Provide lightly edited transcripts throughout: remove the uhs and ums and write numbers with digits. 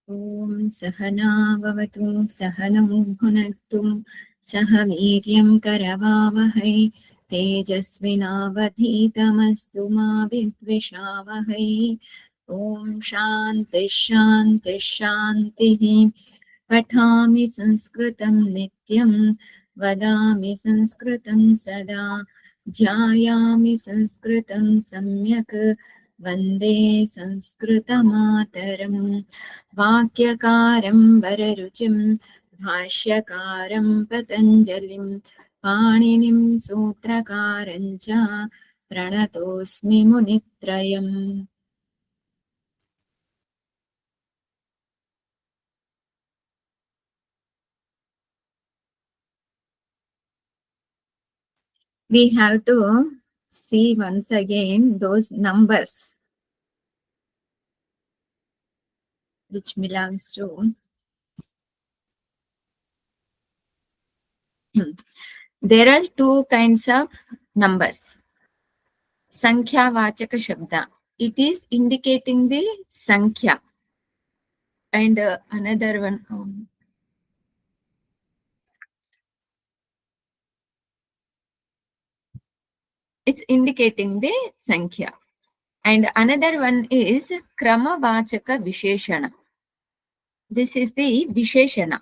ॐ सहना भवतु सहनौ भुनक्तु सह वीर्यं करवावहै तेजस्विनावधीतमस्तु मा विद्विषावहै। ॐ शान्तिः शान्तिः शान्तिः। पठामि संस्कृतं नित्यं वदामि संस्कृतं सदा ध्यायामि संस्कृतं सम्यक् वन्दे संस्कृतमातरम्। वाक्यकारं वररुचिं भाष्यकारं पतञ्जलिं पाणिनिं सूत्रकारं च प्रणतोऽस्मि मुनित्रयम्। We have to see once again those numbers which belongs to there are two kinds of numbers. Sankhya Vachaka Shabda, it is indicating the Sankhya, and another one it's indicating the Sankhya, and another one is Krama Vachaka Visheshana. This is the Visheshana.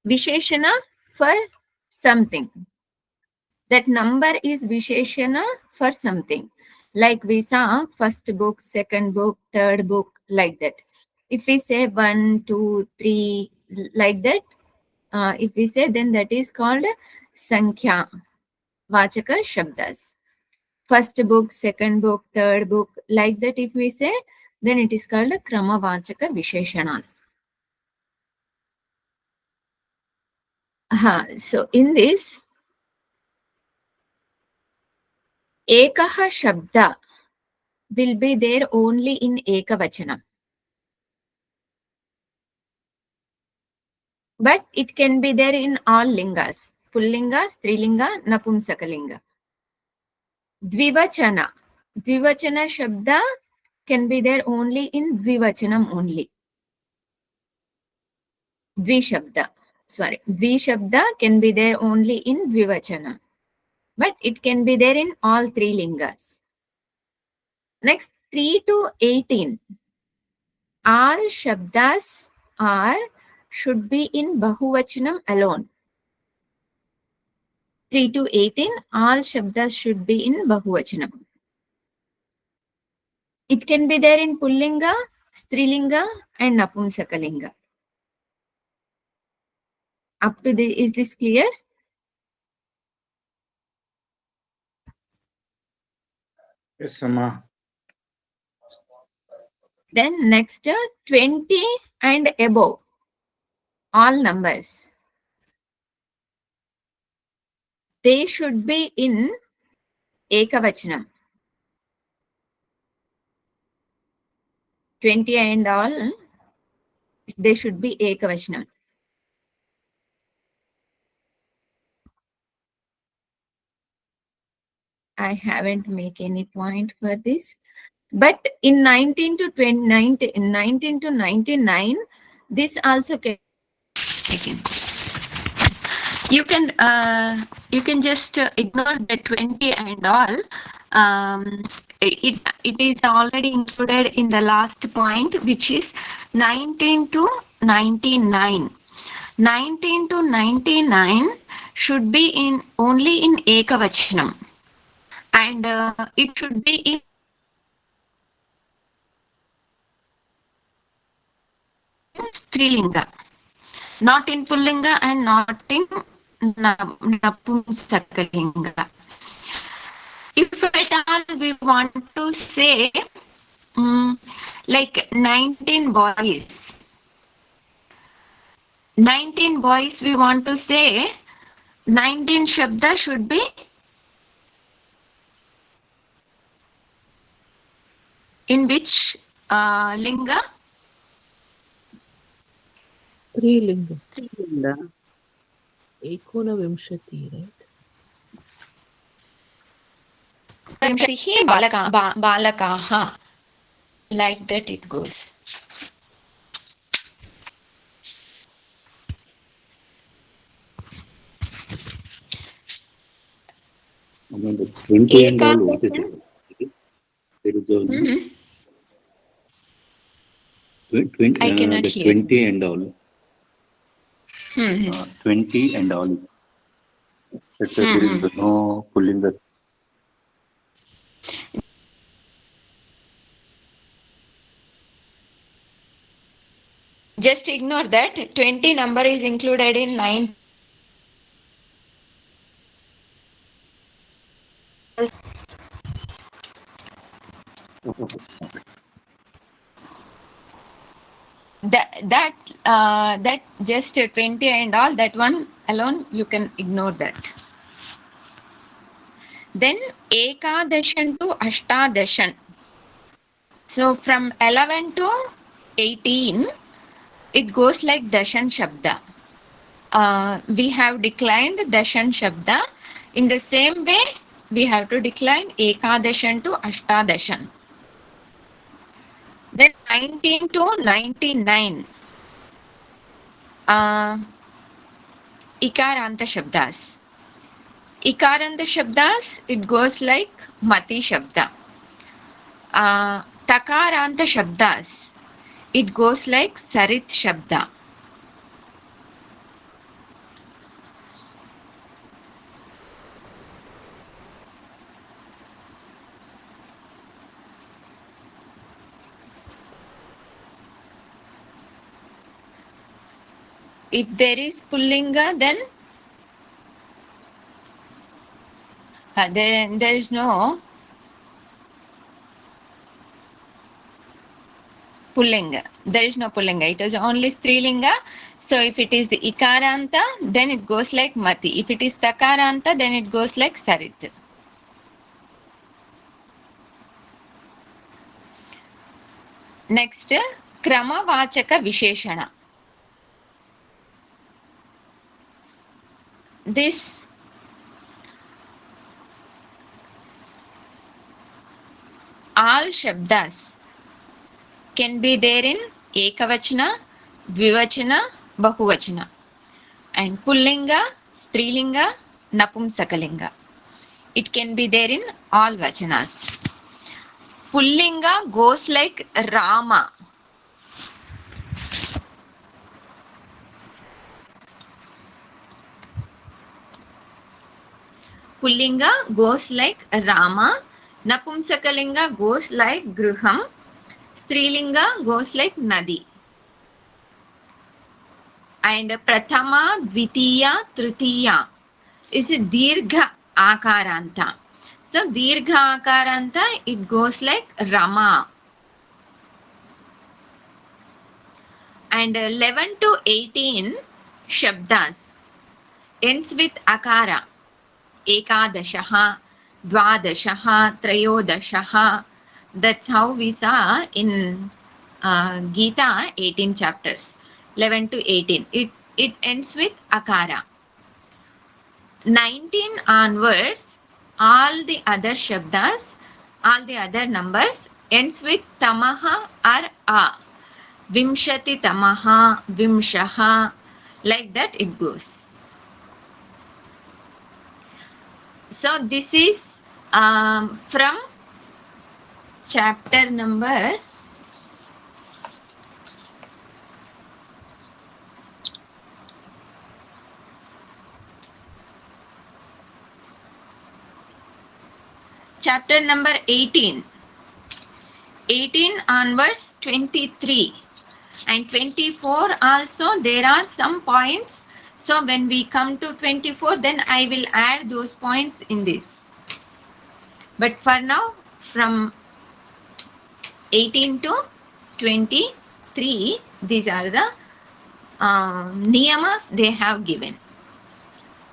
Visheshana for something. That number is Visheshana for something. Like we saw first book, second book, third book, like that. If we say 1, 2, 3, like that, if we say, then that is called Sankhya Vachaka Shabdas. First book, second book, third book, like that if we say, then it is called Krama Vachaka Visheshanas. So in this, Ekaha Shabda will be there only in Ekavachanam. But it can be there in all lingas. Pullinga, Strilinga, Napumsakalinga. Dvivachana. Dvivachana Shabda can be there only in Dvivachanam only. Dvishabda. Sorry. Dvishabda can be there only in Dvivachana. But it can be there in all three lingas. Next, 3 to 18. All Shabdas should be in Bahuvachanam alone. 3 to 18, all Shabdas should be in Bahuvachanam. It can be there in Pullinga, Strilinga, and Napumsakalinga. Up to this, is this clear? Yes, Amma. Then next, 20 and above, all numbers. They should be in Ekavachanam. 20 and all, they should be Ekavachanam. I haven't make any point for this. But in 19 to 99, this also can. You can just ignore the 20 and all. It is already included in the last point, which is 19 to 99. 19 to 99 should be in only in Ekavachanam, and it should be in Strilinga, not in Pullinga and not in Napumsakalinga. If at all we want to say like 19 boys, 19 boys, we want to say 19 Shabda should be in which linga? Strilinga. Strilinga. Ekonavimshati, right? विंशतिः बालकाः, like that it goes. Among the 20 and all, what is Ekadashan. it? There is a Mhm. 20, I cannot the hear. 20 and all. Mhm. 20 and all. That there is Mhm. no pulling the. Just ignore that. 20 number is included in 9. That just 20 and all, that one alone you can ignore that. Then Ekadashan to Ashtadashan. So from 11 to 18, it goes like Dashan Shabda. We have declined Dashan Shabda. In the same way, we have to decline Ekadashan to Ashtadashan. Then 19 to 99. Ikaranta Shabdas. Ikaranta Shabdas, it goes like Mati Shabda. Takaranta Shabdas, it goes like Sarit Shabda. If there is Pullinga, then there is no Pullinga. There is no Pullinga. It is only Strilinga. So if it is the Ikaranta, then it goes like Mati. If it is Takaranta, then it goes like Sarit. Next, Kramavachaka Visheshana. This all Shabdas can be there in Ekavachana, Dvivachana, Bahuvachana. And Pullinga, Strilinga, Napumsakalinga. It can be there in all Vachanas. Pullinga goes like Rama. Pullinga goes like Rama. Napumsakalinga goes like Gruham. Strilinga goes like Nadi. And Prathama, Dvitiya, Tritiya is a Dirgha Akaranta. So Dirgha Akaranta, it goes like Rama. And 11 to 18 Shabdas ends with Akara. Ekadashaha, Dvadashaha, Trayodashaha. That's how we saw in Gita 18 chapters. 11 to 18. It ends with Akara. 19 onwards, all the other Shabdas, all the other numbers ends with Tamaha or A. Vimshati Tamaha, Vimshaha, like that it goes. So this is from chapter number 18. 18 onwards 23 and 24 also there are some points. So when we come to 24, then I will add those points in this. But for now, from 18 to 23, these are the niyamas they have given.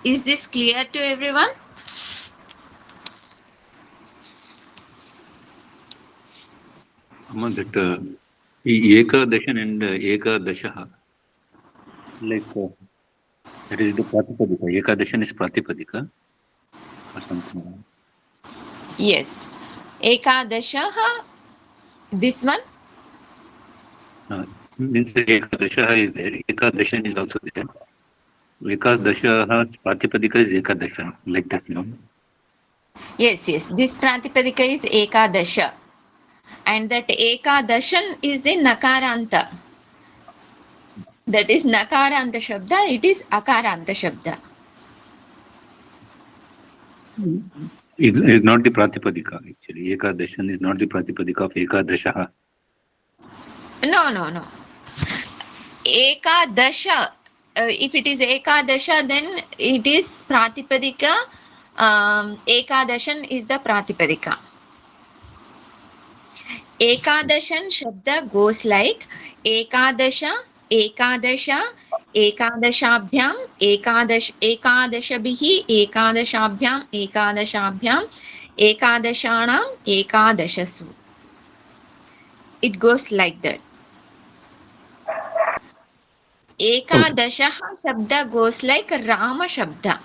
Is this clear to everyone? Among that, Ekadashan and Ekadashaha, like that is the Pratipadika. Ekadashan is Pratipadika or something. Yes. Ekadasha. This one. Means Ekadasha is there. Ekadashan is also there. Ekadasha Pratipadika is Ekadashan, like that, no? Yes, yes. This Pratipadika is Ekadasha. And that Ekadashan is the Nakaranta. That is Nakaranta Shabda. It is Akaranta Shabda. Is not the Pratipadika, actually. Ekadashan is not the Pratipadika of Ekadasha. No, no, no. Ekadasha. If it is Ekadasha, then it is Pratipadika. Ekadashan is the Pratipadika. Ekadashan Shabda goes like Ekadasha, Ekadasha, Ekadashabhyam, Ekadashabhihi, Ekadashabhyam, Ekadashabhyam, Ekadashanam, Ekadashasu. It goes like that. Ekadashaha Shabda goes like Rama Shabda.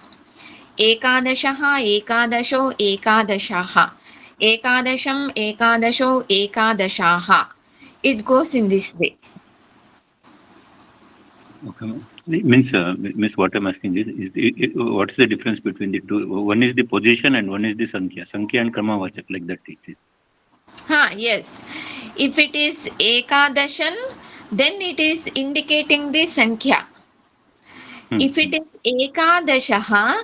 Ekadashaha, Ekadasho, Ekadashaha. Ekadasham, Ekadasho, Ekadashaha. It goes in this way. Okay. Means what I'm asking is what is the difference between the two? One is the position and one is the Sankhya. Sankhya and Kramavachak, like that it is. Yes. If it is Ekadashan, then it is indicating the Sankhya. If it is Ekadashaha,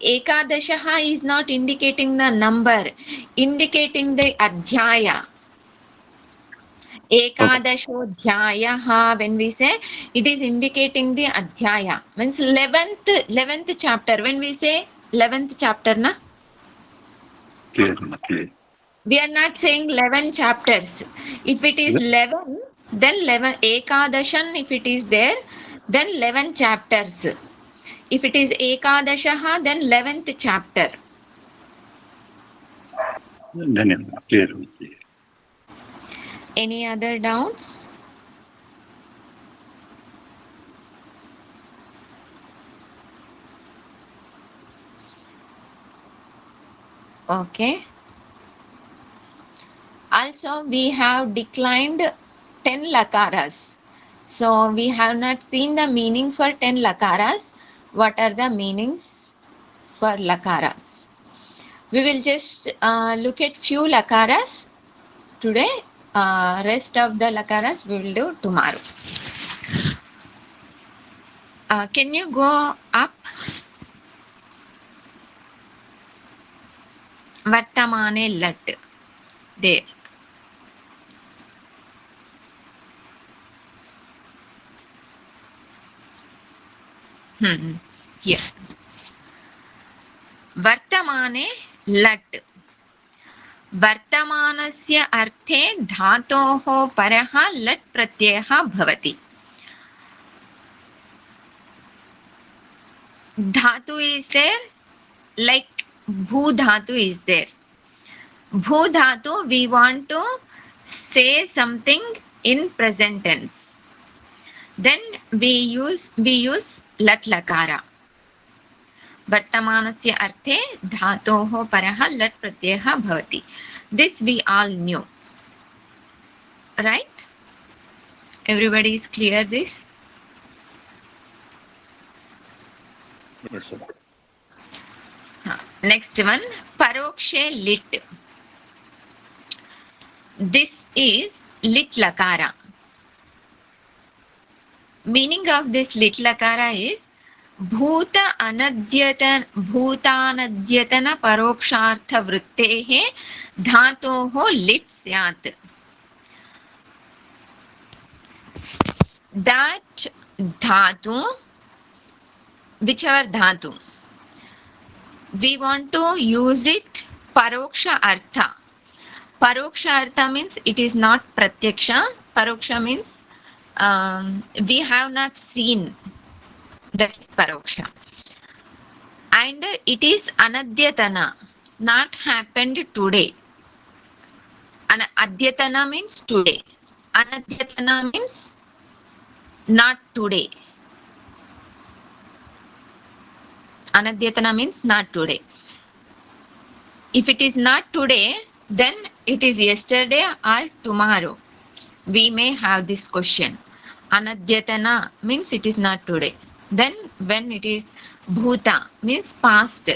Ekadashaha is not indicating the number, indicating the Adhyaya. Ekadashodhyayaha, when we say, it is indicating the Adhyaya. Means 11th chapter. When we say 11th chapter, na? Clear. We are not saying 11 chapters. If it is 11, then 11 Ekadashan, if it is there, then 11 chapters. If it is Ekadashaha, then 11th chapter. Then clear. Any other doubts? Okay. Also, we have declined 10 lakaras. So, we have not seen the meaning for 10 lakaras. What are the meanings for lakaras? We will just look at few lakaras today. Rest of the lakaras we will do tomorrow. Can you go up? Vartamane lat. There. Here. Vartamane lat. वर्तमानस्य अर्थे धातोः परः लट् प्रत्ययः भवति. Dhatu is there, like bhu dhatu is there. Bhu dhatu, we want to say something in present tense. Then we use lat lakara. Vartamanasya arthe dhatoho paraha lat pratyayah bhavati. This we all knew. Right? Everybody is clear this? Yes, sir. Next one, parokshe lit. This is lit lakara. Meaning of this lit lakara is भूतानद्यतन परोक्षार्थ वृत्तेः धातोः लिट् स्यात्. That dhatu, whichever dhatu, we want to use it paroksha artha. Paroksha artha means it is not pratyaksha. Paroksha means we have not seen. That is paroksha. And it is anadyatana, not happened today. Adyatana means today. Anadyatana means not today. Anadyatana means not today. If it is not today, then it is yesterday or tomorrow. We may have this question. Anadyatana means it is not today. Then when it is bhuta means past.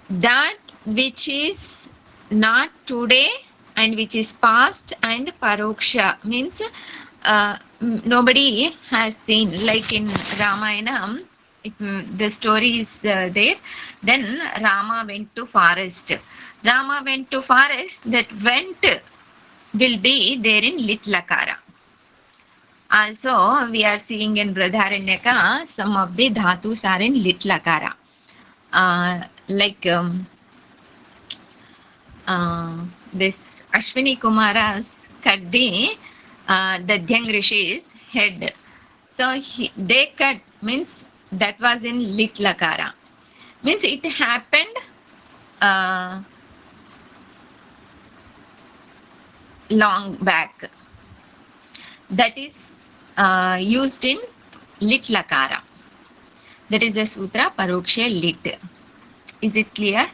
That which is not today and which is past, and paroksha means nobody has seen. Like in Ramayana, the story is there. Then Rama went to forest. Rama went to forest. That went will be there in lit lakara. Also, we are seeing in Bradharanyaka, some of the dhatus are in lit lakara. Like this Ashwini Kumara's cut the Dadyang Rishi's head. So they cut means that was in lit lakara. Means it happened long back. That is used in lit lakara. That is the sutra paroksha lit. Is it clear?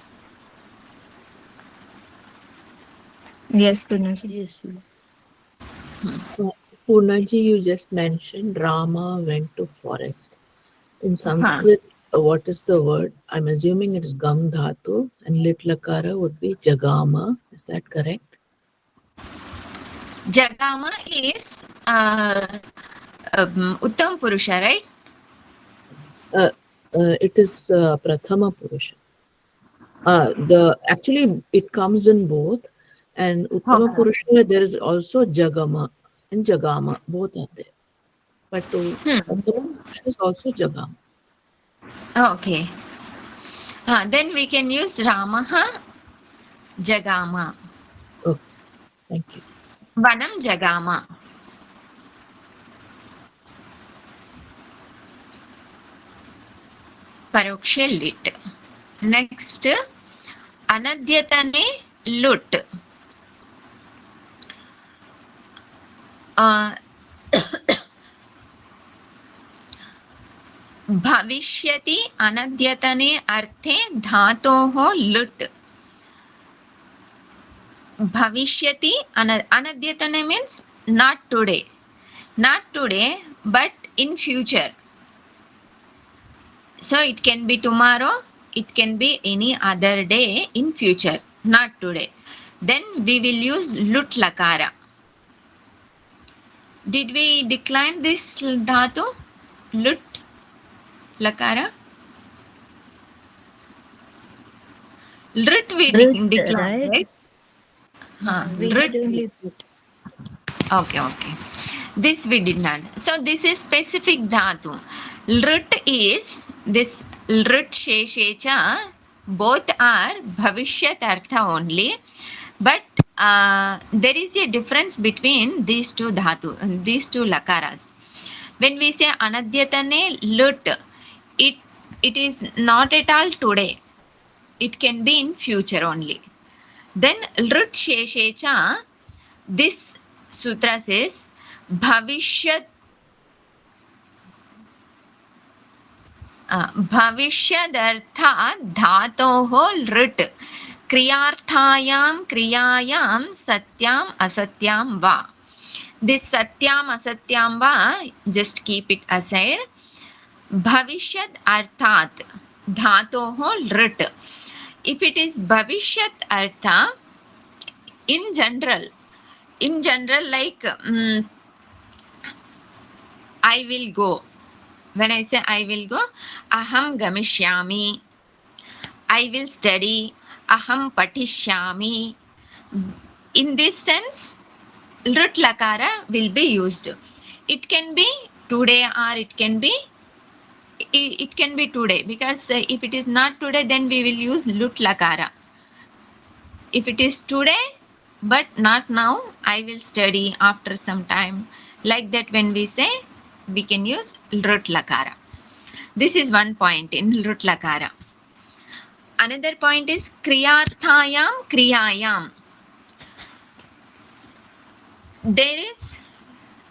Yes, Purnaji. Purnaji, you just mentioned Rama went to forest. In Sanskrit, what is the word? I'm assuming it is Gam Dhatu, and Lit Lakara would be Jagama. Is that correct? Jagama is Uttam Purusha, right? It is Prathama Purusha. Actually, it comes in both. And Uttama Purusha, there is also Jagama and Jagama. Both are there. But Prathama Purusha is also Jagama. Okay. Then we can use Ramaha Jagama. Okay. Thank you. Vanam Jagama. Paroksha lit. Next, Anadyatane lut. भविष्यति अनद्यतने अर्थे धातोः लुट्. Bhavishyati Anadyatane means not today. Not today, but in future. So it can be tomorrow, it can be any other day in future, not today. Then we will use lut lakara. Did we decline this dhatu? Lut lakara? Lut we declined, right? Okay. This we did not. So this is specific dhatu. Lut is this lut sheshecha. Both are bhavishyat artha only. But there is a difference between these two dhatu, these two lakaras. When we say anadyatane lut, it is not at all today. It can be in future only. Then lut sheshecha, this sutra says bhavishyat bhavishyadhartha dhatoho lut kriyarthayam kriyayam satyam asatyam va. This satyam asatyam va, just keep it aside. Bhavishyat arthat dhatoho lut. If it is bhavishyat artha, in general like I will go. When I say I will go, aham gamishyami. I will study. Aham patishyami. In this sense, lut lakara will be used. It can be today or it can be today, because if it is not today, then we will use lut lakara. If it is today but not now, I will study after some time. Like that, when we say, we can use lut lakara. This is one point in lut lakara. Another point is kriyarthayam kriyayam. There is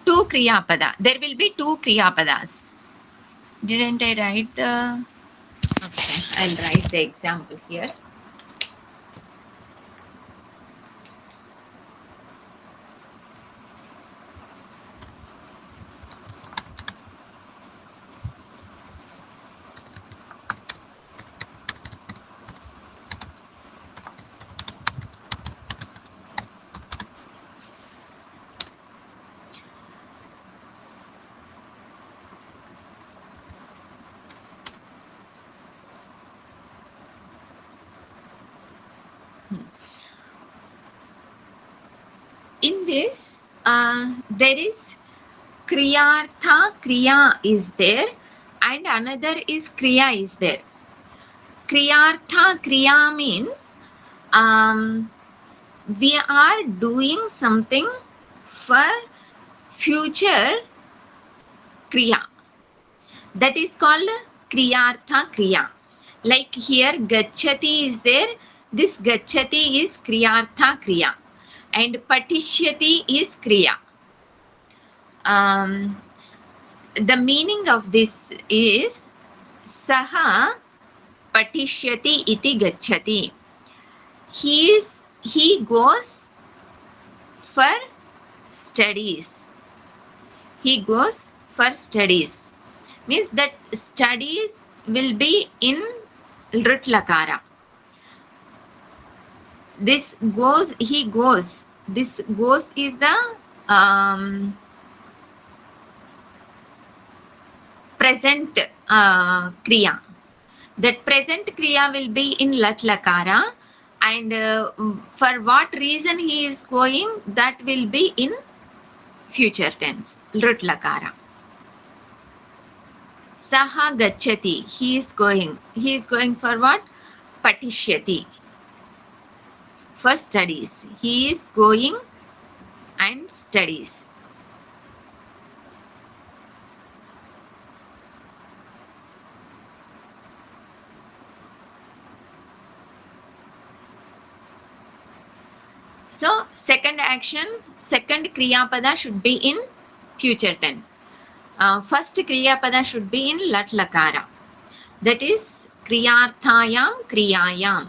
two kriyapada. There will be two kriyapadas. Didn't I write the... Okay, I'll write the example here. in this, there is kriyartha, kriya is there, and another is kriya is there. Kriyartha, kriya means we are doing something for future kriya. That is called kriyartha kriya. Like here gachati is there. This gachati is kriyartha kriya. And patishyati is kriya. The meaning of this is saha patishyati iti gachati. He goes for studies. He goes for studies. Means that studies will be in Lut Lakara. This goes, he goes. This goes is the present kriya. That present kriya will be in Lat Lakara, and for what reason he is going, that will be in future tense, Lut Lakara. Saha gachati, he is going. He is going for what? Patishyati, for studies. He is going and studies. So second action, second kriya pada should be in future tense. First kriya pada should be in Lat Lakara. That is kriyarthayam kriyayam.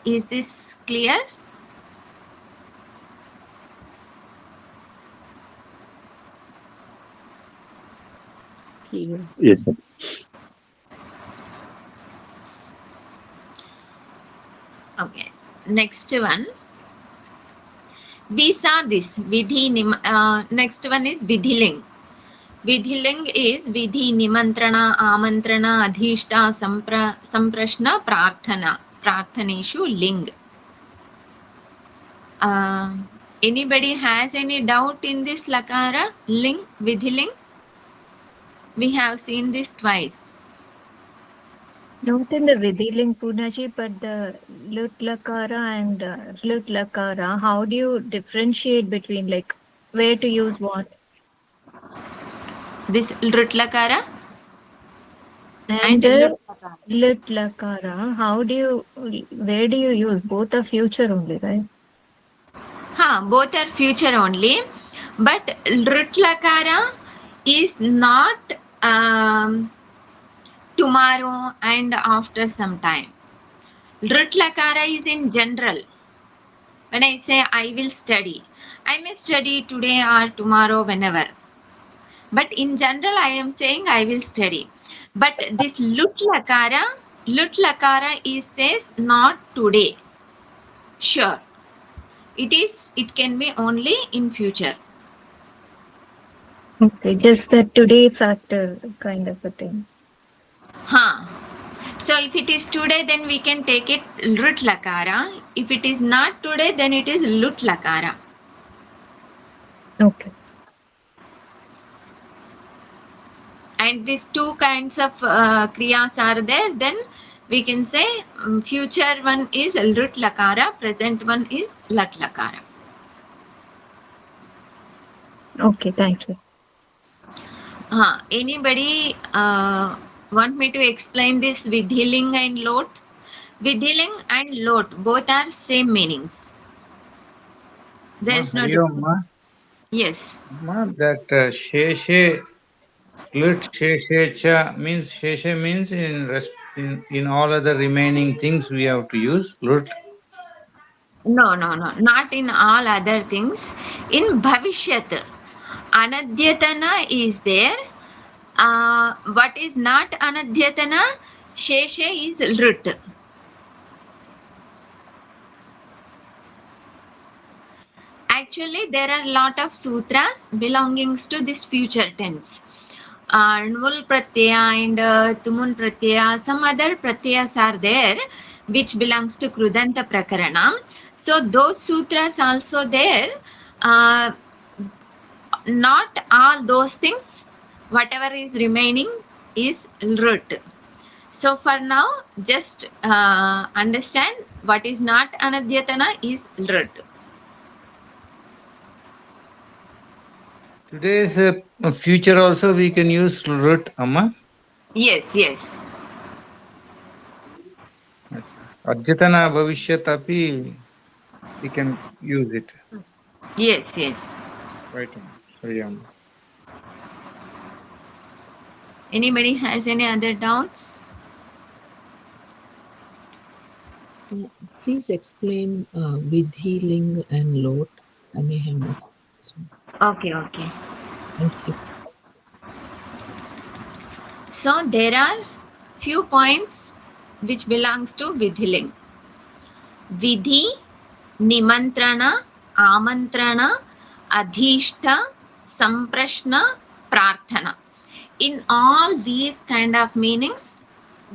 Is this clear? Yes, sir. Okay. Next one. We saw this vidhi. Next one is vidhiling. Vidhiling is vidhi, nimantrana, amantrana, adhishta, samprashna, prarthana. Prarthaneshu ling. Anybody has any doubt in this lakara? Ling, vidhiling? We have seen this twice. Not in the Vidiling Punaji, but the Lut Lakara and Lut Lakara, how do you differentiate between like where to use what? This Lut Lakara And Lut Lakara, how do you, where do you use? Both are future only, right? both are future only, but Lut Lakara is not tomorrow and after some time. Lut Lakara is in general. When I say I will study, I may study today or tomorrow, whenever. But in general, I am saying I will study. But this Lut Lakara is says not today. Sure. It can be only in future. Okay, just the today factor kind of a thing. So if it is today, then we can take it Lut Lakara. If it is not today, then it is Lut Lakara. Okay. And these two kinds of kriyas are there, then we can say future one is Lut Lakara, present one is Lat Lakara. Okay, thank you. Anybody want me to explain this Vidhiling and Lot? Vidhiling and Lot, both are same meanings. There is no difference. Yes. That sheshe, lut sheshecha means sheshe means in all other remaining things we have to use lut. No, not in all other things. In Bhavishyat, Anadhyatana is there. What is not Anadhyatana? Sheshe is Lut. Actually, there are a lot of sutras belonging to this future tense. Nvul Pratyaya and Tumun Pratyaya, some other Pratyayas are there which belongs to Krudanta Prakarana. So those sutras also there. Not all those things, whatever is remaining is Lut. So for now, just understand what is not Anadyatana is Lut. Today's future also we can use root, Amma. Yes, yes. Adyatana bhavishyat api we can use it. Yes, yes. Right, Amma. Sorry, Amma. Anybody has any other doubt? Please explain Vidhi, Ling, and Lot. I may have missed this one. Okay, okay. Thank you. So there are few points which belongs to Vidhiling. Vidhi, Nimantrana, Amantrana, Adhishta, Samprashna, Prarthana. In all these kind of meanings,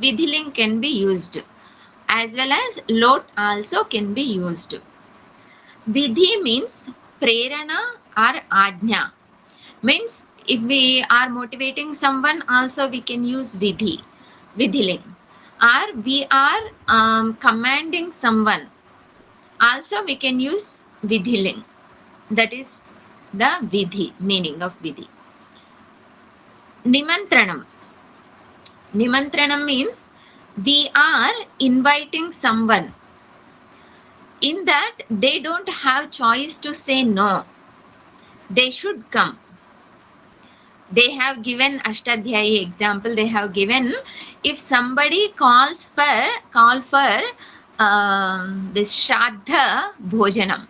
Vidhiling can be used, as well as Lot also can be used. Vidhi means prerana or ajna. Means if we are motivating someone, also we can use Vidhiling. Or we are commanding someone, also we can use Vidhiling. That is the Vidhi, meaning of Vidhi. Nimantranam. Nimantranam means we are inviting someone. In that, they don't have choice to say no. They should come. They have given Ashtadhyayi example. They have given, if somebody call for this Shraddha Bhojanam,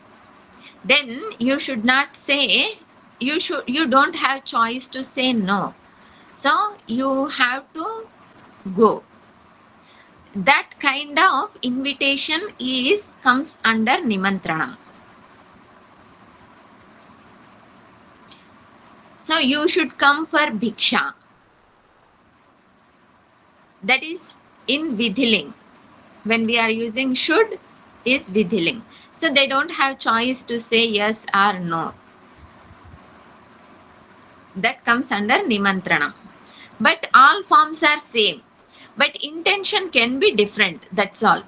then you should not say, you don't have choice to say no. So you have to go. That kind of invitation comes under Nimantranam. So you should come for Bhiksha. That is in Vidhiling. When we are using should is Vidhiling. So they don't have choice to say yes or no. That comes under Nimantranam. But all forms are same. But intention can be different. That's all.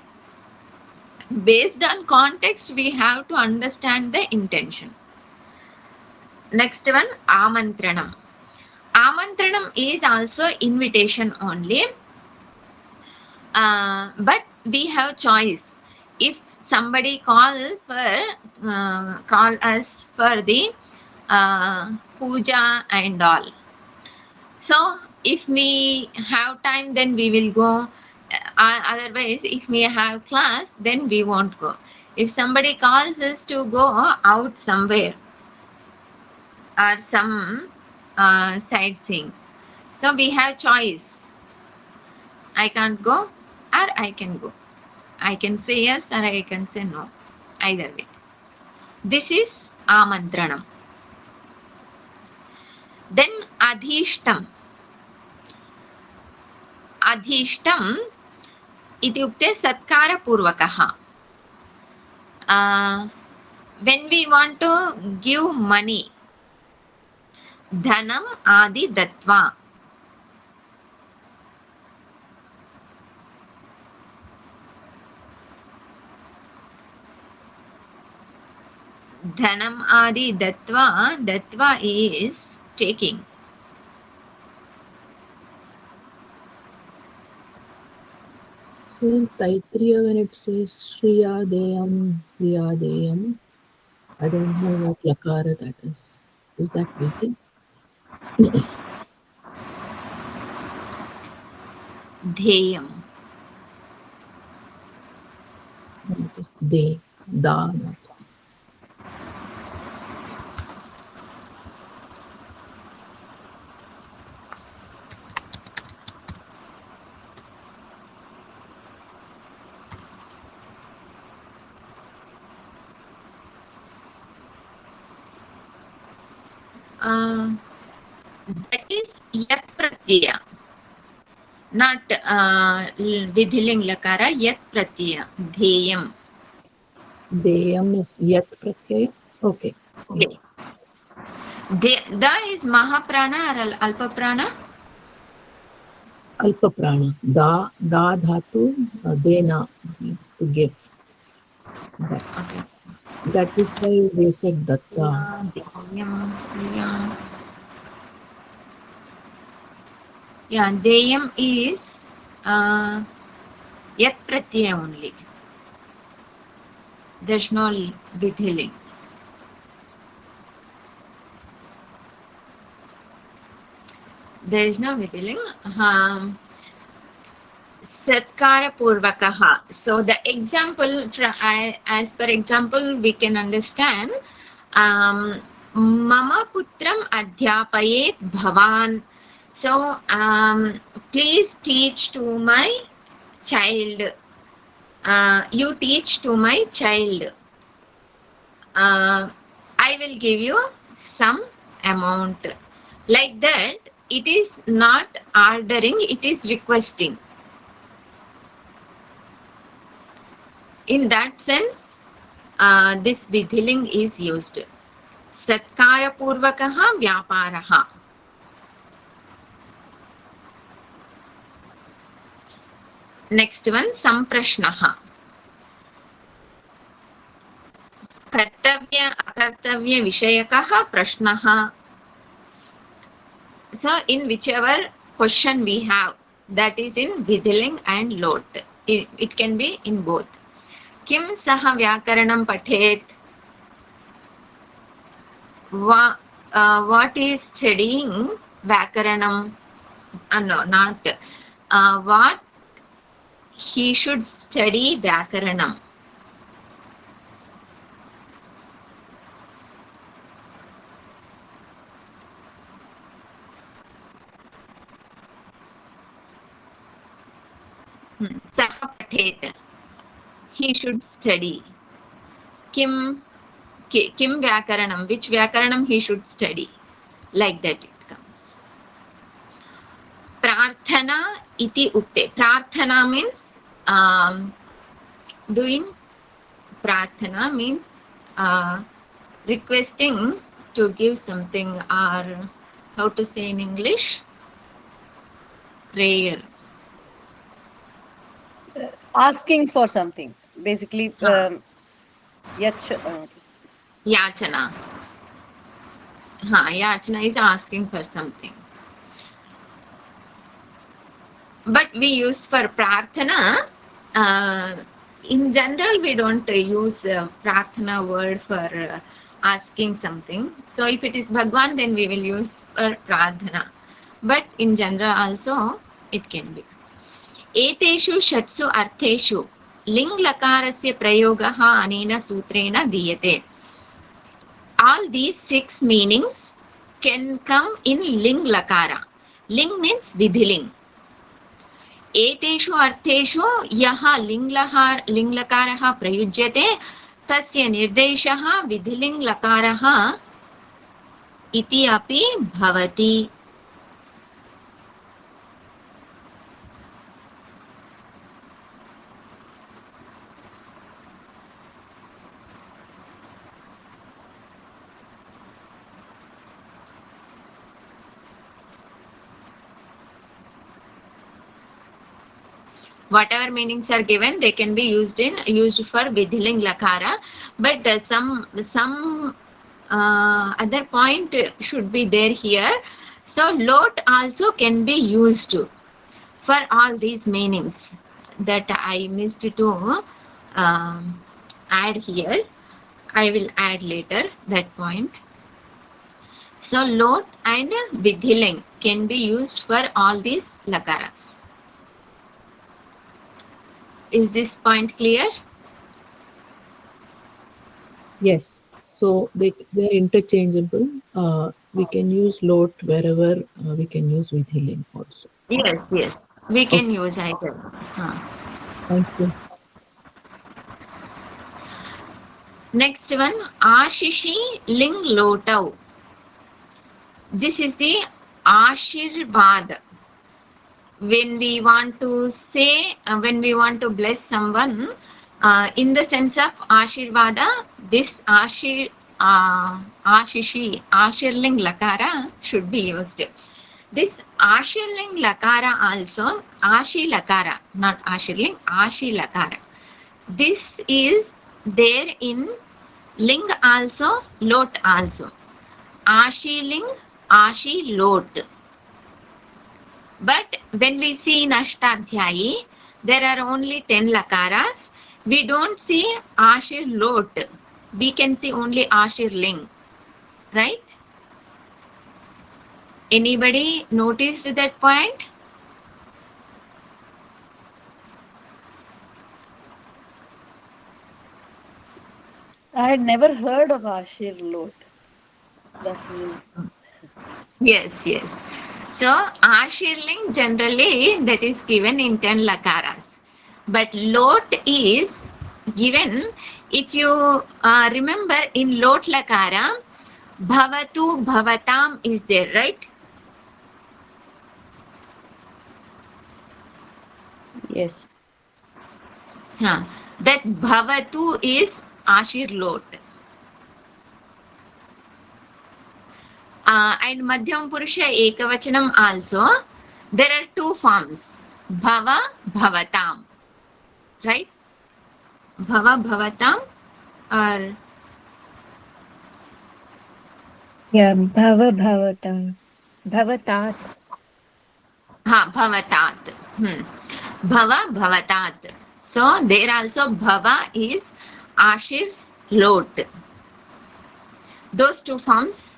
Based on context, we have to understand the intention. Next one, Amantranam. Amantranam is also invitation only. But we have choice. If somebody call us for the puja and all. So if we have time, then we will go. Otherwise, if we have class, then we won't go. If somebody calls us to go out somewhere or some sightseeing, so we have choice. I can't go or I can go. I can say yes or I can say no. Either way. This is Amantranam. Then Adhishtam. Adhishtam ityukte satkara purvakaha. When we want to give money, dhanam adi datva. Dhanam adi datva. Datva is taking. So in Taittiriya, when it says Shriyadeyam, Riyadeyam, I don't know what Lakara that is. Is that Vidhi? Dheyam. No, it is De, Da, not. That is Yat Pratyaya. Not Vidhiling Lakara, Yat Pratyaya. Dheyam. Deyam is yat pratyaya. Okay. Thank you. The is Mahaprana or Alpa Prana? Alpa prana. Da dhatu, dena, to give. That. Okay. That is why they said datta. Yeah, Deyam is Yat Pratyaya only. There's no Vidhiling. There is no Vidhiling. Satkara Purvakaha. So the example, as per example, we can understand Mama Putram Adhyapayet Bhavan. So please teach to my child. You teach to my child. I will give you some amount. Like that, it is not ordering, it is requesting. In that sense, this vidhiling is used. Satkara Purvakaha Vyaparaha. Next one, Samprashnaha. Kartavya Akartavya Vishayakaha Prashnaha. So, in whichever question we have, that is in vidhiling and lot. It can be in both. Kim saha vyakaranam pathet? What is studying Vakaranam? No, not. What he should study Vakaranam. Saha pathet. He should study. Kim Vyakaranam. Which Vyakaranam he should study. Like that it comes. Prarthana iti ukte. Prarthana means doing. Prarthana means requesting to give something, or how to say in English? Prayer. Asking for something. Basically, Yachana. Yachana is asking for something. But we use for prarthana. In general, we don't use prarthana word for asking something. So if it is Bhagwan, then we will use for prarthana. But in general also, it can be. Eteshu shatsu artheshu ling lakarasya prayogaha anena sutrena diyate. All these 6 meanings can come in ling lakara. Ling means vidhiling. एतेषु अर्थेषु यः लिङ्लकारः प्रयुज्यते तस्य निर्देशः विधिलिङ्लकारः इति अपि भवति. Whatever meanings are given, they can be used for vidhiling lakara, but some other point should be there here. So lot also can be used for all these meanings that I missed to add here. I will add later that point. So lot and vidhiling can be used for all these lakaras. Is this point clear? Yes. So they're interchangeable. We can use lot wherever we can use vidhiling also. Yes. We can use either. Thank you. Next one, Ashishi Ling Lotau. This is the Ashirvad. When we want to say, when we want to bless someone, In the sense of Ashirvada, this Ashishi, Ashirling Lakara should be used. This Ashirling Lakara also, Ashi Lakara, not Ashirling, Ashi Lakara. This is there in Ling also, Lot also. Ashiling, Ashi Lot. But when we see in Ashtadhyayi, there are only 10 lakaras. We don't see Ashir Lot. We can see only Ashir Ling. Right? Anybody noticed that point? I had never heard of Ashir Lot. That's new. Yes, yes. So Ashirling generally that is given in 10 lakaras. But Lot is given, if you remember in Lot lakara, Bhavatu, Bhavatam is there, right? Yes. That Bhavatu is Ashir Lot. And Madhyam Purusha Ekavachanam also, there are two forms, Bhava, Bhavatam. Right? Bhava, Bhavatam, or Yeah, Bhava Bhavatam. Bhavatat. Bhavatat. Bhava, Bhavatat. So there also Bhava is Ashir Lot. Those two forms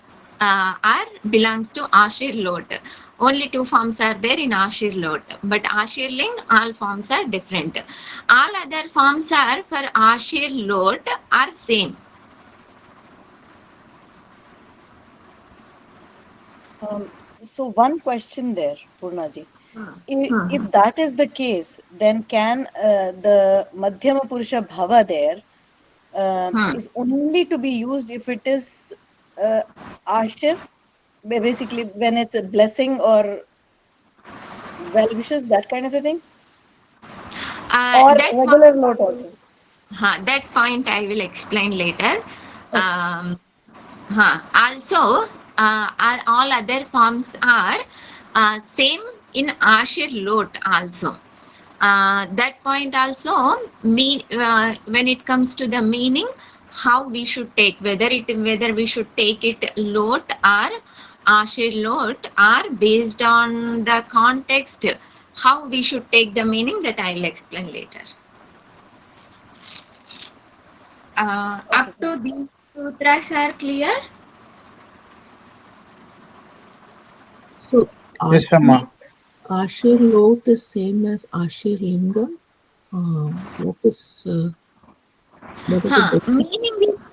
belongs to Ashir Lot. Only two forms are there in Ashir Lot. But Ashir Ling, all forms are different. All other forms are for Ashir Lot are same. So one question there, Purnaji. If that is the case, then can the Madhyama Purusha Bhava there is only to be used if it is Ashir, basically when it's a blessing or well wishes, that kind of a thing? Or regular Lot also? That point I will explain later. Okay. Also, all other forms are same in Ashir Lot also. That point also, when it comes to the meaning, how we should take, whether we should take it Lot or Ashir Lot, or based on the context, how we should take the meaning, that I will explain later. Up to these sutras are clear? So Yes, Amma. Ashir Lot is same as Ashir Linga. What is the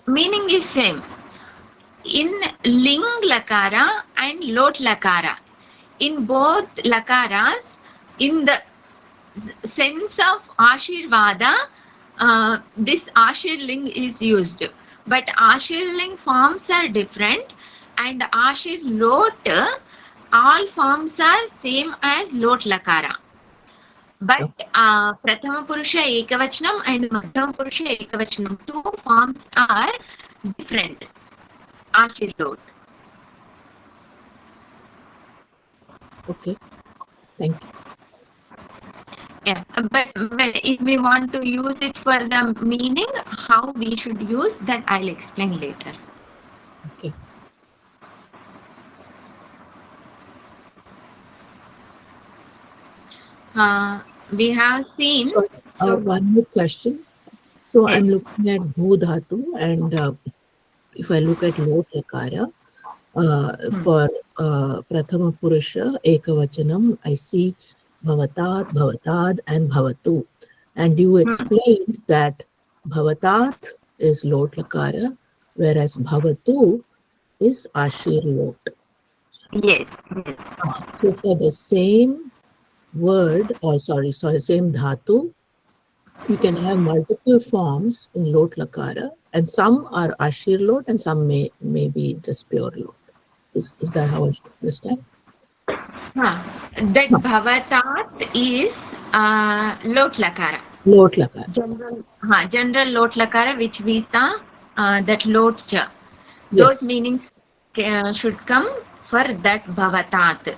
meaning is same. In Ling Lakara and Lot Lakara, in both Lakaras, in the sense of Ashirvada, this Ashir Ling is used. But Ashir Ling forms are different, and Ashir Lot, all forms are same as Lot Lakara. But Prathama Purusha Ekavachanam and Madhyama Purusha Ekavachanam, two forms are different. Ashir Lot. Okay, thank you. Yeah, but if we want to use it for the meaning, how we should use that, I'll explain later. Okay. We have seen. One more question. So I'm looking at Bhu Dhatu, and if I look at Lot Lakara, for Prathama Purusha Ekavachanam, I see Bhavatat, Bhavatad, and Bhavatu. And you explained that Bhavatat is Lot Lakara, whereas Bhavatu is Ashir Lot. Yes. So for the same word, or same dhatu, you can have multiple forms in Lot Lakara, and some are Ashir Lot and some may be just pure Lot. Is that how I should understand? That Bhavatat is Lot Lakara. Lot lakara. General lot lakara, which we saw that lot cha. Those Yes. meanings should come for that bhavatat.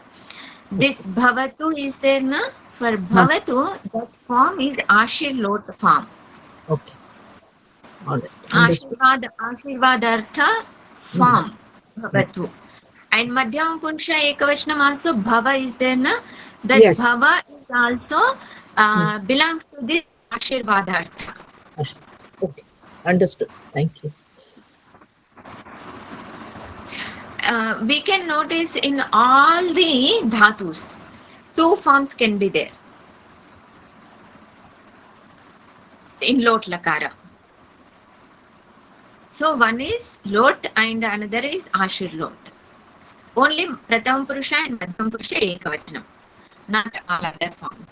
This bhavatu is there na? For bhavatu, that form is ashir lot form. Okay. All right. Understood. Ashirvadartha form bhavatu. And Madhyama Purusha Ekavachanam also bhava is there na? That Yes. bhava is also belongs to this ashirvadartha. Okay. Understood. Thank you. We can notice in all the dhatus, two forms can be there in lot lakara. So one is lot and another is ashir lot. Only pratham purusha and madhyam purusha ekavachanam, not all other forms.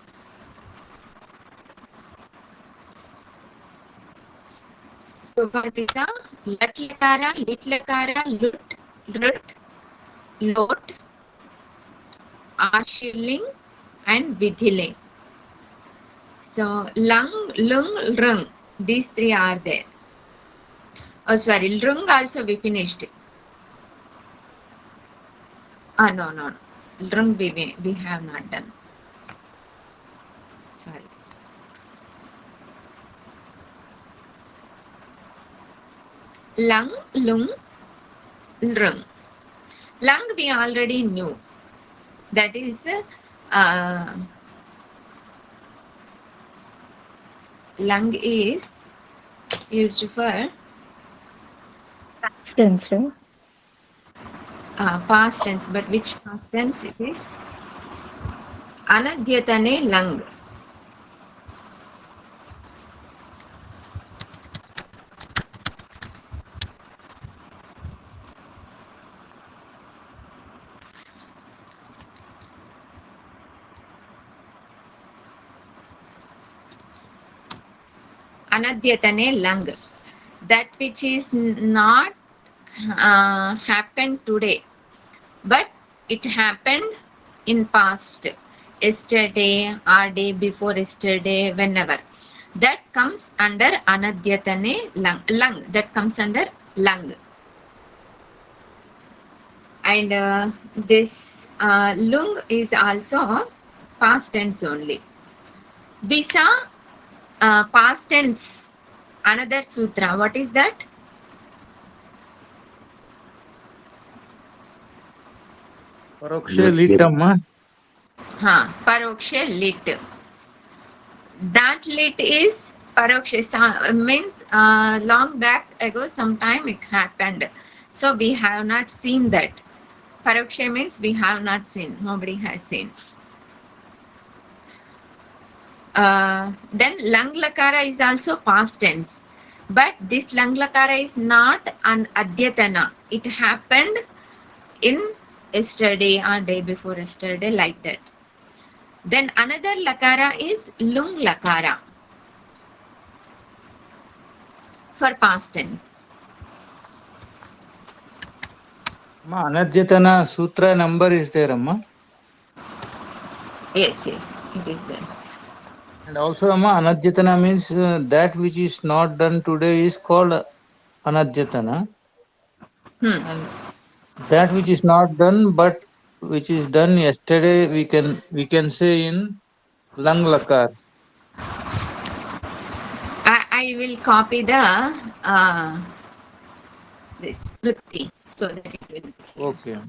So what is the lat lakara, lit lakara, lut, lut, lot, ashirling and vidhiling. So lung, lung, rung, these three are there. Oh, sorry, rung also we finished. No. Rung we have not done. Sorry. Lung, lung, rung. Lung we already knew. That is lung is used for Past tense, right? past tense, but which past tense it is? Anadyatane lung. Anadyatane lung. That which is not happened today, but it happened in past, yesterday or day before yesterday, whenever. That comes under anadyatane lung. Lung, that comes under lung. And this lung is also past tense only. We saw past tense, another sutra. What is that? Paroksha litamma. Paroksha lit. That lit is paroksha, means long back ago, sometime it happened. So we have not seen that. Paroksha means we have not seen, nobody has seen. Then lang lakara is also past tense. But this lang lakara is not an adyatana. It happened in yesterday or day before yesterday, like that. Then another lakara is lung lakara for past tense. Amma, Anadyatana sutra number is there, Amma. Yes, it is there. And also, Amma, Anadyatana means that which is not done today is called Anadyatana. And that which is not done but which is done yesterday, we can say in lang lakar. I will copy the this vritti so that it will be clear. Okay.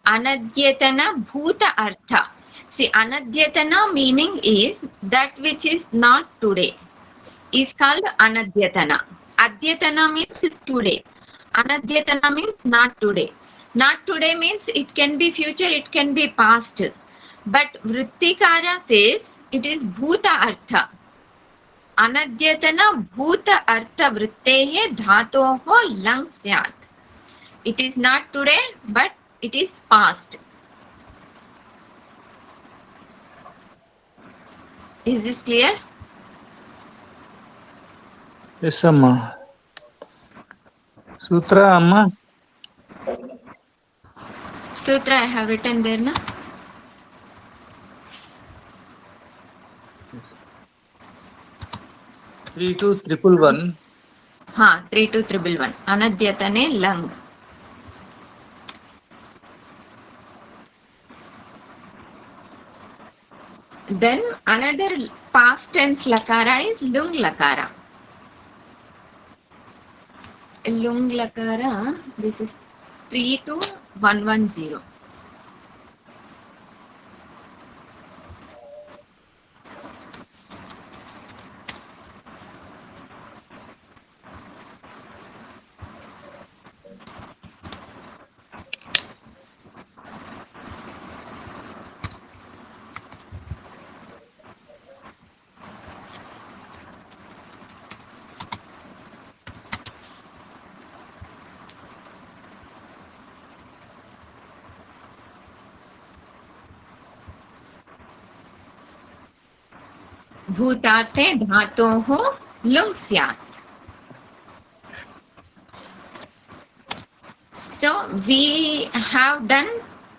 Anadyatana bhuta artha. See, anadyatana meaning is that which is not today is called anadyatana. Adyatana means is today. Anadyatana means not today. Not today means it can be future, it can be past. But Vrittikara says it is bhuta artha. Anadyatana bhuta artha vrittehe dhatoho lang syat. It is not today, but it is past. Is this clear? Yes, Amma. Sutra, Amma. sutra I have written there, na? 32111. 32111. Anadyatane lang. Then another past tense lakara is lung lakara. Lung lakara, this is 32110. भूतार्थे धातोः लुङ् स्यात्. So we have done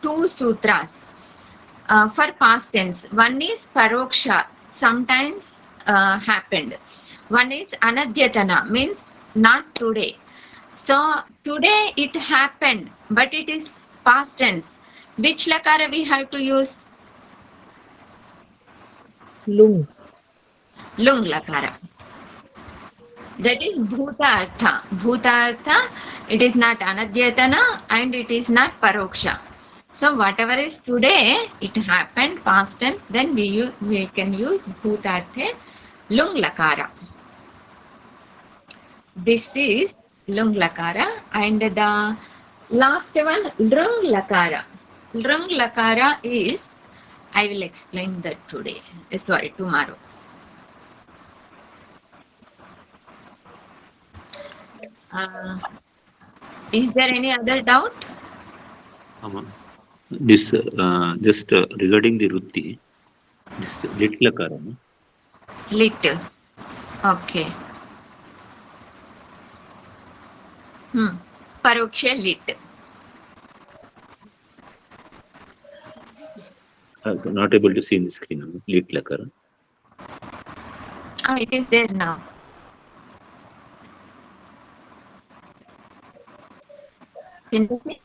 2 sutras for past tense. One is paroksha, sometimes happened. One is anadyatana, means not today. So today it happened, but it is past tense. Which lakara we have to use? Lung. Lung lakara. That is bhutartha. Bhutartha, it is not anadyatana and it is not paroksha. So whatever is today, it happened past tense, then we can use bhutarthe lung lakara. This is lung lakara, and the last one lrung lakara. Lrung lakara is, I will explain that today. Sorry, tomorrow. Is there any other doubt? This just regarding the rutti, this lit lakara. No? Lit. Okay. Paroksha lit. Not able to see in the screen. No? Lit lakara. It is there now. Can you see?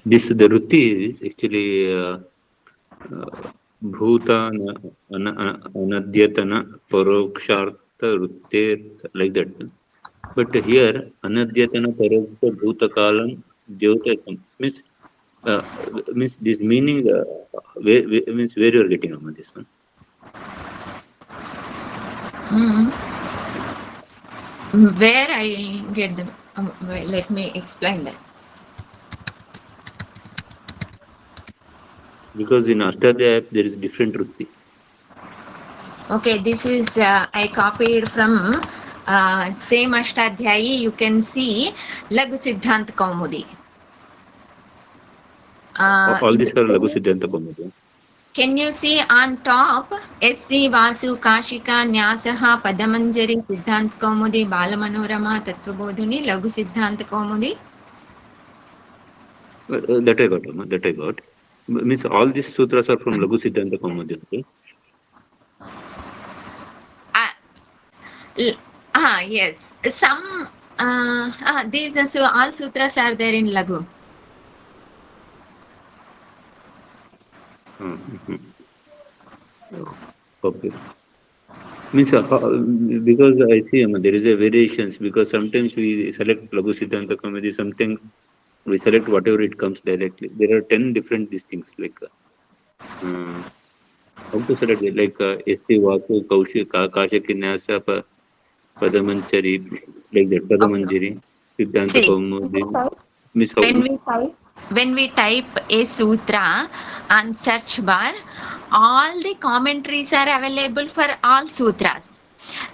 This the rutti is actually bhutana anadyatana parokshartha rutte, like that. But here anadyatana paroksha bhutakalam dyotakam means this meaning means where you are getting on this one. Where I get them? Let me explain that. Because in Ashtadhyaya there is different rutti. Okay, this is I copied from same Ashtadhyayi. You can see Lagu Siddhanta Kaumudi. All these are Lagu Siddhanta Kaumudi. Can you see on top SC Vasu Kashika Nyasaha Padamanjari Siddhanta Kaumudi Balamanorama Tattvabodhini Lagu Siddhanta Kaumudi? That I got. Means all these sutras are from Lagu Siddhanta Kaumudi. Okay? Yes. Some these all sutras are there in Lagu. Okay. Means because I see there is a variations, because sometimes we select Lagu Siddhanta Kaumudi, sometimes we select whatever it comes directly. There are 10 different these things, like how to select it, like S.C. Vasu Kashika Padamanjari, like that, Padamanjari, Siddhanta Kaumudi. Means When we type a sutra on search bar, all the commentaries are available for all sutras.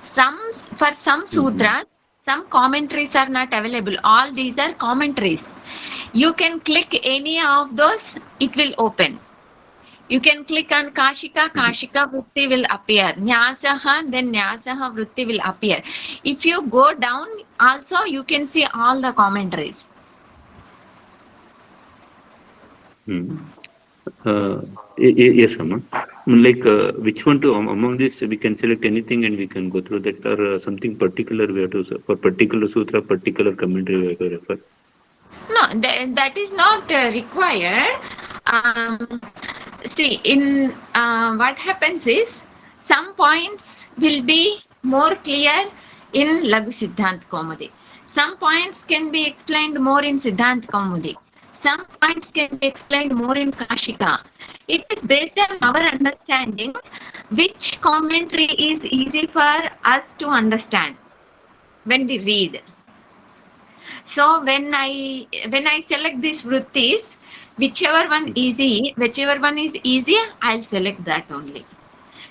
For some sutras, some commentaries are not available. All these are commentaries. You can click any of those, it will open. You can click on Kashika, Kashika Vritti will appear. Nyasaha, then Nyasaha Vritti will appear. If you go down, also you can see all the commentaries. Yes, Amma. Like, which one to among this we can select anything and we can go through that, or something particular we have to, for particular sutra, particular commentary we have to refer? No, that is not required. See, in what happens is, some points will be more clear in Laghu Siddhant Kaumudi. Some points can be explained more in Siddhant Kaumudi. Some points can be explained more in Kashika. It is based on our understanding which commentary is easy for us to understand when we read. So when I select these vrittis, whichever one is easy, I'll select that only.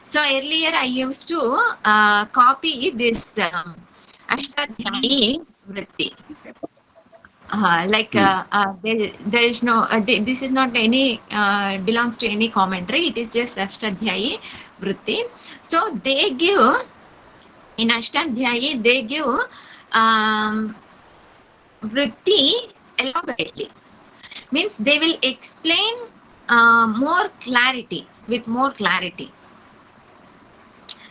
So earlier I used to copy this Ashtadhyayi vritti. There is no, this is not any, belongs to any commentary. It is just Ashtadhyayi vritti. So they give, in Ashtadhyayi, they give vritti elaborately. Means they will explain more clarity, with more clarity.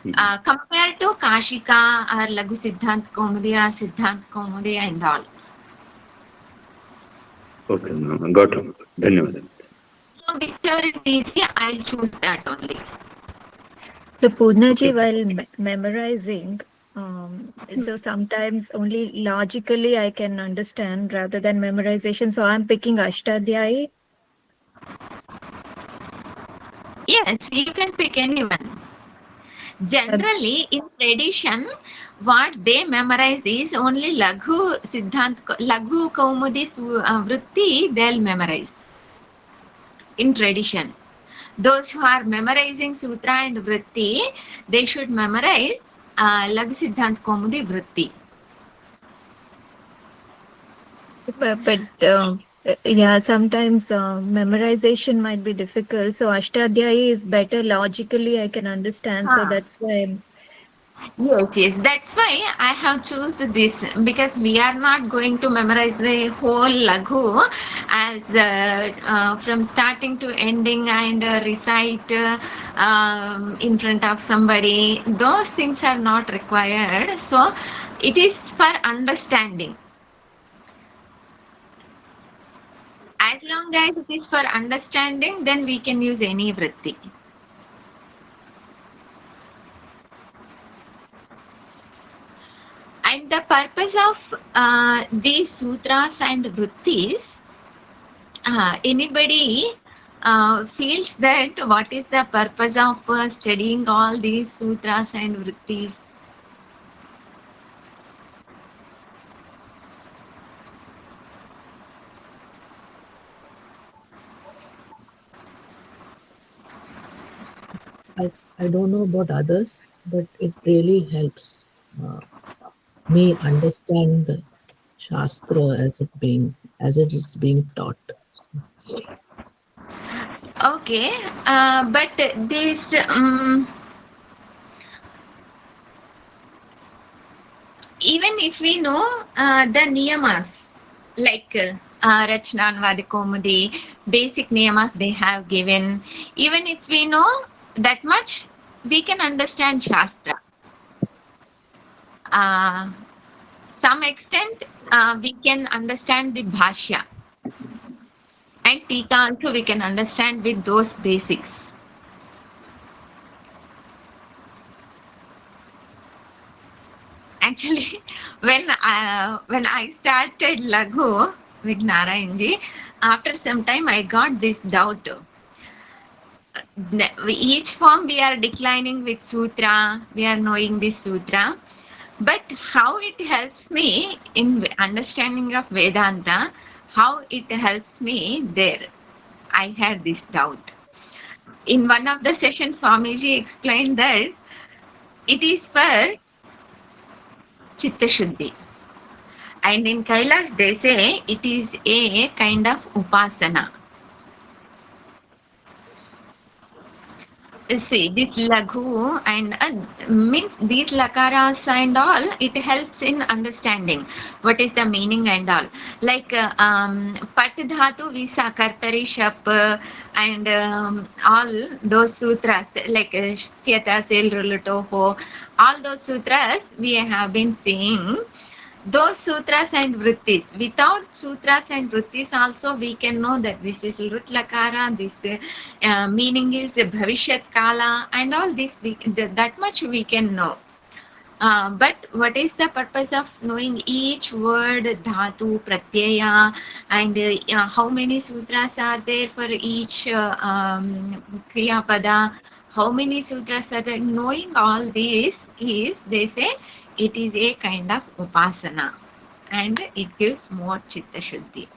Compared to Kashika or Laghu Siddhant Kaumudi or Siddhant Kaumudi and all. Okay, got it. Dhanyawad. So whichever is easy, I'll choose that only. So Purnaji, while memorizing, so sometimes only logically I can understand rather than memorization. So I'm picking Ashtadhyayi. Yes, you can pick anyone. Generally, in tradition, what they memorize is only Laghu Siddhant, Laghu Kaumudi Vritti, they'll memorize. In tradition, those who are memorizing Sutra and Vritti, they should memorize Laghu Siddhant Kaumudi Vritti. But yeah, sometimes memorization might be difficult. So Ashtadhyayi is better logically, I can understand. So that's why. Yes, that's why I have chosen this, because we are not going to memorize the whole Laghu as from starting to ending and recite in front of somebody. Those things are not required. So it is for understanding. As long as it is for understanding, then we can use any vritti. And the purpose of these sutras and vrittis, anybody feels that what is the purpose of studying all these sutras and vrittis? I don't know about others, but it really helps me understand the Shastra as it is being taught. Okay, but this even if we know the niyamas, like Rachananvadi Kaumudi, basic niyamas they have given, even if we know that much, we can understand Shastra. Some extent, we can understand the Bhashya. And Tika also we can understand with those basics. Actually, when I started Laghu with Narayanji, after some time I got this doubt. Each form we are declining with sutra, we are knowing this sutra, but how it helps me in understanding of Vedanta, how it helps me there, I had this doubt. In one of the sessions, Swamiji explained that it is for Chitta Shuddhi. And in Kailash, they say it is a kind of upasana. See, this laghu and means these lakaras and all, it helps in understanding what is the meaning and all. Like pat dhatu, visa, kartari, shap, and all those sutras, like syata, sel, ruluto, ho, all those sutras we have been seeing. Those sutras and vrittis. Without sutras and vrittis also we can know that this is Lut Lakara, this meaning is Bhavishyat Kala, and all this, that much we can know. But what is the purpose of knowing each word, dhatu, pratyaya, and how many sutras are there for each kriya pada? How many sutras are there? Knowing all this is, they say, it is a kind of upasana, and it gives more chitta shuddhi.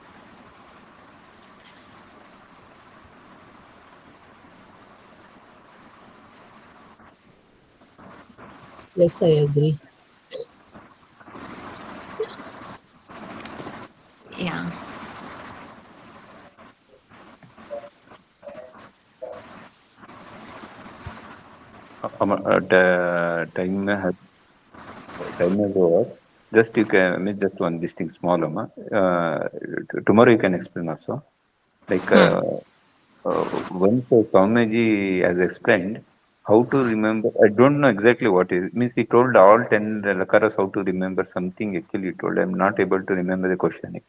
Yes, I agree. Yeah. Time is over. Just you can, I mean, just one this thing small, tomorrow you can explain also. Like once Swamiji has explained how to remember. I don't know exactly what is. Means he told all 10 lakaras how to remember something. Actually, he told. I'm not able to remember the question.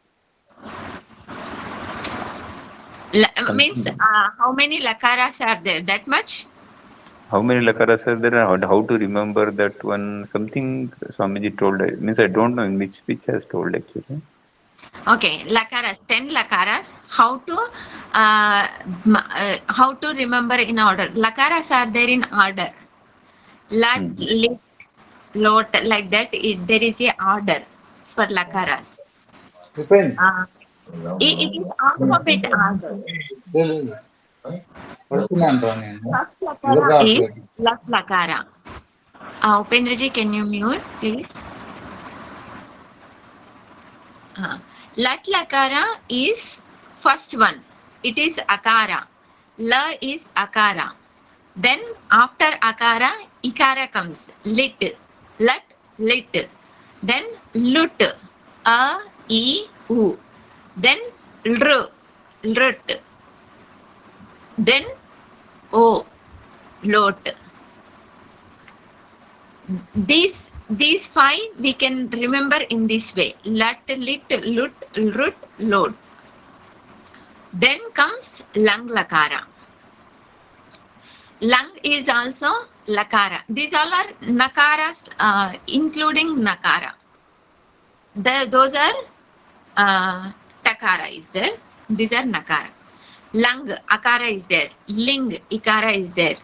Means how many lakaras are there? That much? How many lakaras are there? And how to remember that one? Something Swamiji told. Means I don't know in which speech has told actually. Okay, lakaras, 10 lakaras. How to remember in order? Lakaras are there in order. Lat, lit, lot, like that. There is a order for lakaras. It is alphabet order. First lakara is lat lakara. Upendraji, can you mute, please? Lat lakara is first one. It is akara. La is akara. Then after akara, ikara comes. Lit. Lat, lit. Then lut. A, I, U. Then lr. Lrt. Then O. Lot. These five we can remember in this way. Lat, lit, lut, lrut, lot. Then comes lang lakara. Lang is also lakara. These all are nakaras, including nakara. Those are takara is there. These are nakara. Lang, akara is there. Ling, ikara is there.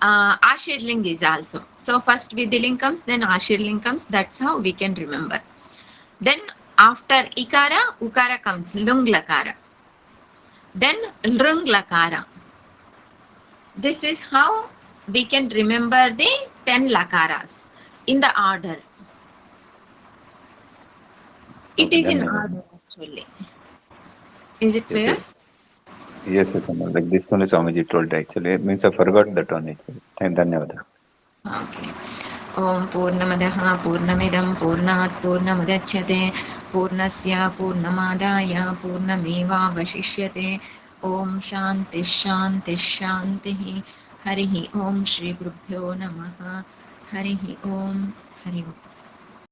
Ashirling is also. So first Vidhiling comes, then Ashirling comes. That's how we can remember. Then after ikara, ukara comes. Lung lakara. Then lrung lakara. This is how we can remember the 10 lakaras in the order. It is in order actually. Is it clear? Yes, like this one is Swamiji told actually. It means I forgot that one actually. Dhanyavada. Okay. Om Purnamadaha Purnamidam Purnat Purnamudachyate Purnasya Purnamadaya Purnameva Vashishyate Om Shanti Shanti Shanti Harihi Om Shri Gurubhyo Namaha Harihi Om Hari Om.